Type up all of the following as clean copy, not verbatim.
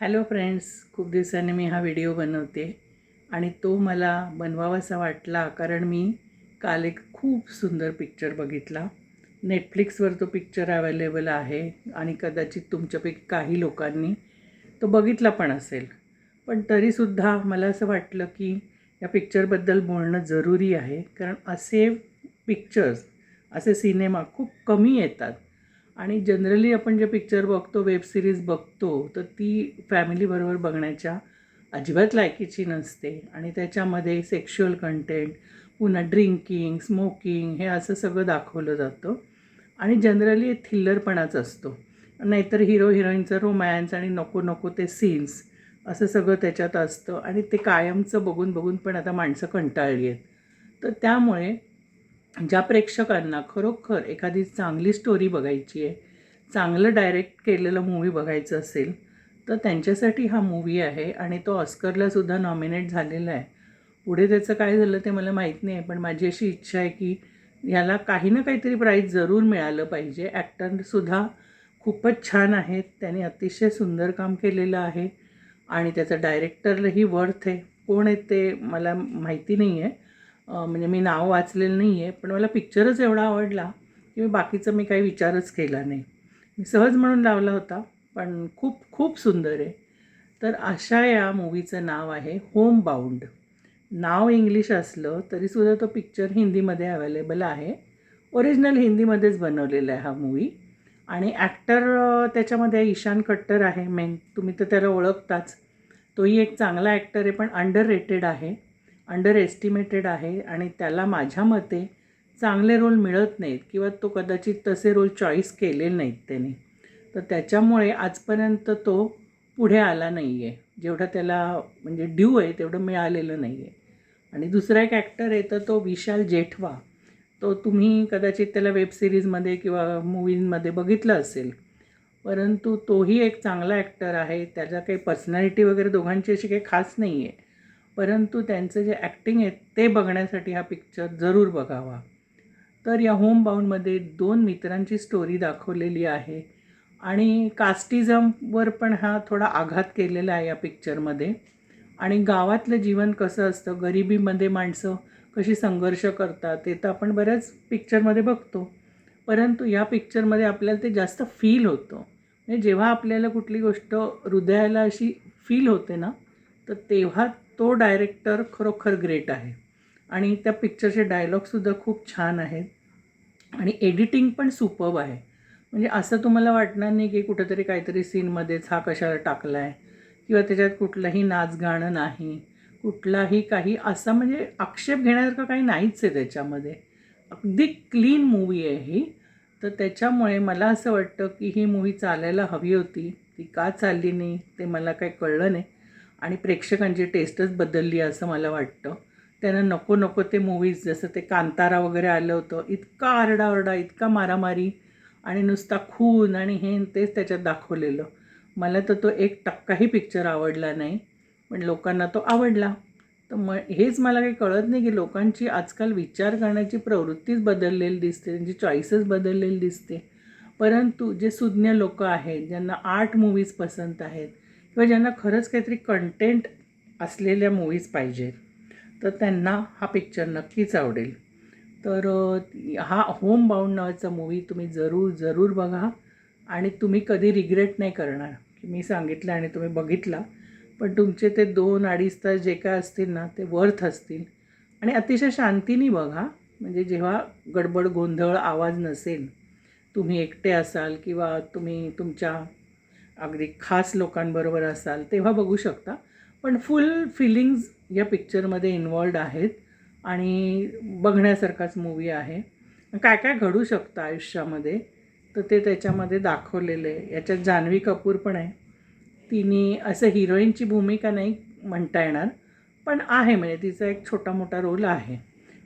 Hello friends, खूप दिवसांनी मी हा व्हिडिओ बनवते आणि तो मला बनवावासा वाटला कारण मी काल एक खूप सुंदर पिक्चर बघितला. नेटफ्लिक्सवर तो पिक्चर अवेलेबल आहे आणि कदाचित तुमच्यापैकी काही लोकांनी तो बघितला पण असेल. पण तरीसुद्धा मला असं वाटलं की या पिक्चरबद्दल बोलणं जरुरी आहे, कारण असे पिक्चर्स, असे सिनेमा खूप कमी येतात. आणि जनरली आपण जे पिक्चर बघतो, वेब सिरीज बघतो, तर ती फॅमिलीबरोबर बघण्याच्या अजिबात लायकीची नसते आणि त्याच्यामध्ये सेक्शुअल कंटेंट, पुन्हा ड्रिंकिंग, स्मोकिंग हे असं सगळं दाखवलं जातं आणि जनरली थ्रिलरपणाच असतो. नाहीतर हिरो हिरोईनचं रोमॅन्स आणि नको नको ते सीन्स असं सगळं त्याच्यात असतं आणि ते कायमचं बघून बघून पण आता माणसं कंटाळली आहेत. तर त्यामुळे ज्या प्रेक्षकांना खरोखर एखादी चांगली स्टोरी बघायची आहे, चांगलं डायरेक्ट केलेलं मूव्ही बघायचं असेल, तर त्यांच्यासाठी हा मूव्ही आहे आणि तो ऑस्करलासुद्धा नॉमिनेट झालेला आहे. पुढे त्याचं काय झालं ते मला माहीत नाही, पण माझी अशी इच्छा आहे की ह्याला काही ना काहीतरी प्राईज जरूर मिळालं पाहिजे. ॲक्टरसुद्धा खूपच छान आहेत, त्याने अतिशय सुंदर काम केलेलं आहे आणि त्याचं डायरेक्टरही वर्थ आहे. कोण आहेत ते मला माहिती नाही आहे, म्हणजे मी नाव वाचलेलं नाही आहे, पण मला पिक्चरच एवढा आवडला की बाकीचं मी काही विचारच केला नाही. मी सहज म्हणून लावला होता, पण खूप खूप सुंदर आहे. तर अशा या मूव्हीचं नाव आहे होम बाउंड. नाव इंग्लिश असलं तरीसुद्धा तो पिक्चर हिंदीमध्ये अवेलेबल आहे. ओरिजिनल हिंदीमध्येच बनवलेला आहे हा मूव्ही. आणि ॲक्टर त्याच्यामध्ये ईशान खट्टर आहे मेन. तुम्ही तर त्याला ओळखताच. तोही एक चांगला ॲक्टर आहे, पण अंडर रेटेड आहे, अंडर एस्टिमेटेड आहे आणि त्याला माझ्या मते चांगले रोल मिळत नाहीत किंवा तो कदाचित तसे रोल चॉईस केलेले नाहीत त्याने. तर त्याच्यामुळे आजपर्यंत तो पुढे आला नाही आहे. जेवढा त्याला म्हणजे ड्यू आहे तेवढं मिळालेलं नाही आहे. आणि दुसरा एक ॲक्टर आहे तर तो विशाल जेठवा. तो तुम्ही कदाचित त्याला वेब सिरीजमध्ये किंवा मूव्हीमध्ये बघितलं असेल. परंतु तोही एक चांगला ॲक्टर आहे. त्याचा काही पर्सनॅलिटी वगैरे दोघांची अशी काही खास नाही आहे. परंतु त्यांचं जे ॲक्टिंग आहे ते बघण्यासाठी हा पिक्चर जरूर बघावा. तर या होम बाउंडमध्ये 2 मित्रांची स्टोरी दाखवलेली आहे आणि कास्टिझमवर पण हा थोडा आघात केलेला आहे या पिक्चरमध्ये. आणि गावातलं जीवन कसं असतं, गरिबीमध्ये माणसं कशी संघर्ष करतात ते तर आपण बऱ्याच पिक्चरमध्ये बघतो. परंतु या पिक्चरमध्ये आपल्याला ते जास्त फील होतं. म्हणजे जेव्हा आपल्याला कुठली गोष्ट हृदयाला अशी फील होते ना, तर तेव्हा तो डायरेक्टर खरोखर ग्रेट आहे. आणि त्या पिक्चरचे डायलॉगसुद्धा खूप छान आहेत आणि एडिटिंग पण सुपर्ब आहे. म्हणजे असं तुम्हाला वाटणार नाही की कुठेतरी काहीतरी सीनमध्येच हा कशाला टाकला आहे किंवा त्याच्यात कुठलंही नाचगाणं नाही, कुठलाही काही असा म्हणजे आक्षेप घेण्यासारखं काही नाहीच आहे त्याच्यामध्ये. अगदी क्लीन मूव्ही आहे ही. तर त्याच्यामुळे मला असं वाटतं की ही मूव्ही चालायला हवी होती. ती का चालली नाही ते मला काही कळलं नाही आणि प्रेक्षकांची टेस्टच बदलली असं मला वाटतं. त्यांना नको नको ते मूव्हीज, जसं ते कांतारा वगैरे आलं होतं, इतका आरडाओरडा, इतका मारामारी आणि नुसता खून आणि हे तेच त्याच्यात दाखवलेलं. मला तर तो 1% पिक्चर आवडला नाही, पण लोकांना तो आवडला. तर हेच मला काही कळत नाही की लोकांची आजकाल विचार करण्याची प्रवृत्तीच बदललेली दिसते, त्यांची चॉईसेस बदललेली दिसते. परंतु जे सुज्ञ लोकं आहेत, ज्यांना आर्ट मूव्हीज पसंत आहेत किंवा ज्यांना खरंच काहीतरी कंटेंट असलेल्या मूव्हीज पाहिजेत, तर त्यांना हा पिक्चर नक्कीच आवडेल. तर हा होम बाउंड नावाचा मूव्ही तुम्ही जरूर जरूर बघा आणि तुम्ही कधी रिग्रेट नाही करणार की मी सांगितलं आणि तुम्ही बघितला. पण तुमचे ते 2-2.5 तास जे काय असतील ना, ते वर्थ असतील. आणि अतिशय शांतीने बघा, म्हणजे जेव्हा गडबड गोंधळ आवाज नसेल, तुम्ही एकटे असाल किंवा तुम्ही तुमच्या अगदी खास लोकांबरोबर असाल तेव्हा बघू शकता. पण फुल फिलिंग्ज या पिक्चरमध्ये इन्वॉल्ड आहेत आणि बघण्यासारखाच मूव्ही आहे. काय काय घडू शकतं आयुष्यामध्ये तर ते त्याच्यामध्ये दाखवलेलं आहे. याच्यात जान्हवी कपूर पण आहे. तिने असं हिरोईनची भूमिका नाही म्हणता येणार, पण आहे, म्हणजे तिचा एक छोटा मोठा रोल आहे.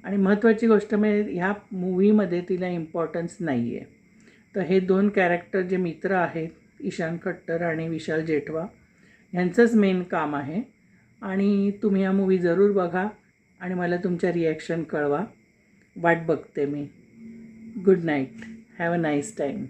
आणि महत्त्वाची गोष्ट म्हणजे ह्या मूव्हीमध्ये तिला इम्पॉर्टन्स नाही आहे. तर हे 2 कॅरेक्टर जे मित्र आहेत, ईशान खट्टर आणि विशाल जेठवा, ह्यांचंच मेन काम आहे. आणि तुम्ही हा मूव्ही जरूर बघा आणि मला तुमच्या रिॲक्शन कळवा. वाट बघते मी. Good night. Have a nice time.